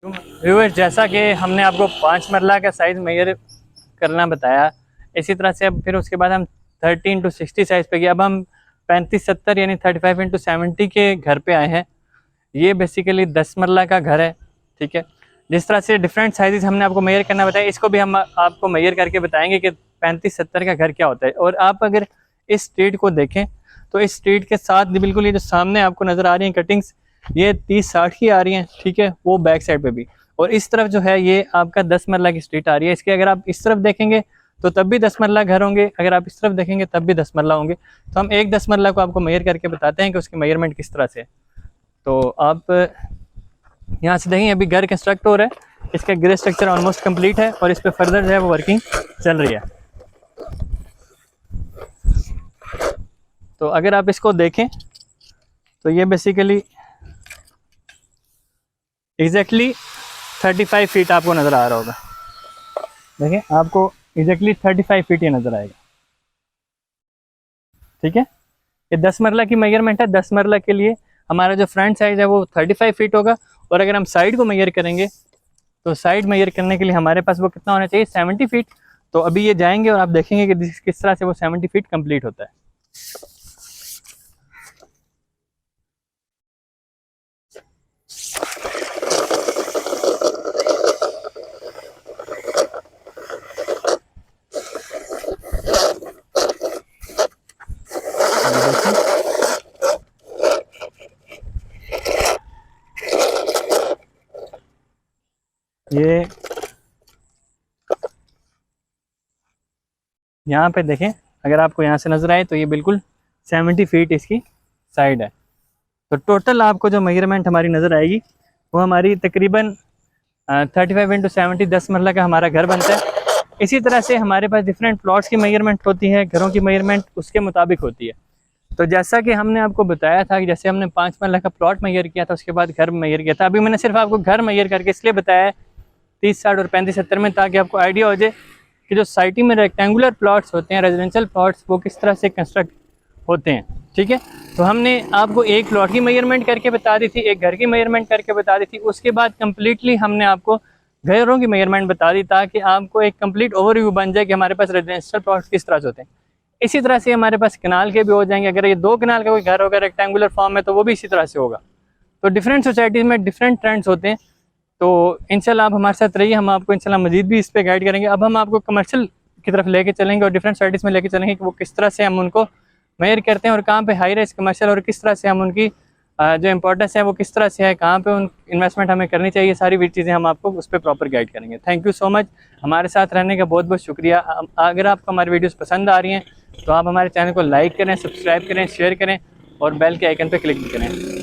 Viewers, जैसा कि हमने आपको 5 मरला का साइज़ मेजर करना बताया, इसी तरह से अब फिर उसके बाद हम 30x60 साइज़ पे गए। अब हम 35-70 यानी 35x70 के घर पे आए हैं। ये बेसिकली 10 मरला का घर है, ठीक है। जिस तरह से डिफरेंट साइज़ हमने आपको मेजर करना बताया, इसको भी हम आपको मेजर करके बताएंगे कि 35-70 का घर क्या होता है। और आप अगर इस स्ट्रीट को देखें तो इस स्ट्रीट के साथ बिल्कुल ये जो सामने आपको नज़र आ रही हैं कटिंग्स, ये 30-60 की आ रही हैं, ठीक है। वो बैक साइड पे भी, और इस तरफ जो है ये आपका 10 मरला की स्ट्रीट आ रही है। इसके अगर आप इस तरफ देखेंगे तो तब भी 10 मरला घर होंगे, अगर आप इस तरफ देखेंगे तब भी 10 मरला होंगे। तो हम एक 10 मरला को आपको मेजर करके बताते हैं कि उसकी मेजरमेंट किस तरह से है। तो आप यहाँ से देखें, अभी घर कंस्ट्रक्ट हो रहा है, इसका ग्रे स्ट्रक्चर ऑलमोस्ट कंप्लीट है और इस पर फर्दर जो है वो वर्किंग चल रही है। तो अगर आप इसको देखें तो ये बेसिकली एग्जैक्टली 35 फीट आपको नज़र आ रहा होगा। देखें, आपको एग्जैक्टली 35 फीट ये नज़र आएगा, ठीक है। ये 10 मरला की मेजरमेंट है। 10 मरला के लिए हमारा जो फ्रंट साइड है वो 35 फीट होगा, और अगर हम साइड को मेजर करेंगे तो साइड मेजर करने के लिए हमारे पास वो कितना होना चाहिए, 70 फीट। तो अभी ये जाएंगे और आप देखेंगे कि किस तरह से वो 70 फीट कंप्लीट होता है। ये यहाँ पे देखें, अगर आपको यहाँ से नज़र आए तो ये बिल्कुल 70 फीट इसकी साइड है। तो टोटल आपको जो मेजरमेंट हमारी नज़र आएगी वो हमारी तकरीबन 35x70 10 मरला का हमारा घर बनता है। इसी तरह से हमारे पास डिफरेंट प्लॉट्स की मेजरमेंट होती है, घरों की मेजरमेंट उसके मुताबिक होती है। तो जैसा कि हमने आपको बताया था कि जैसे हमने 5 मरला का प्लॉट मेजर किया था, उसके बाद घर मेजर किया था। अभी मैंने सिर्फ आपको घर मेजर करके इसलिए बताया है 30-60 और 35-70 में, ताकि आपको आइडिया हो जाए कि जो सोसाइटी में रेक्टेंगुलर प्लॉट्स होते हैं, रेजिडेंशियल प्लॉट्स, वो किस तरह से कंस्ट्रक्ट होते हैं, ठीक है। तो हमने आपको एक प्लॉट की मेजरमेंट करके बता दी थी, एक घर की मेजरमेंट करके बता दी थी, उसके बाद कम्प्लीटली हमने आपको घरों की मेजरमेंट बता दी, ताकि आपको एक कंप्लीट ओवरव्यू बन जाए कि हमारे पास रेजिडेंशियल प्लॉट्स किस तरह से होते हैं। इसी तरह से हमारे पास कनाल के भी हो जाएंगे। अगर ये 2 कनाल का कोई घर होगा रेक्टेंगुलर फॉर्म में तो वो भी इसी तरह से होगा। तो डिफरेंट सोसाइटीज़ में डिफरेंट ट्रेंड्स होते हैं। तो इंशाल्लाह आप हमारे साथ रहिए, हम आपको इंशाल्लाह मजीद भी इस पर गाइड करेंगे। अब हम आपको कमर्शियल की तरफ लेके चलेंगे और डिफरेंट सोसाइटीज़ में लेके चलेंगे कि वो किस तरह से हम उनको मेजर करते हैं और कहाँ पे हाई राइज कमर्शियल, और किस तरह से हम उनकी जो इंपॉर्टेंस है वो किस तरह से है, कहाँ पे उन इन्वेस्टमेंट हमें करनी चाहिए, सारी भी चीज़ें हम आपको उस पर प्रॉपर गाइड करेंगे। थैंक यू सो मच, हमारे साथ रहने का बहुत बहुत शुक्रिया। अगर आपको हमारी वीडियोस पसंद आ रही हैं तो आप हमारे चैनल को लाइक करें, सब्सक्राइब करें, शेयर करें और बेल के आइकन पर क्लिक भी करें।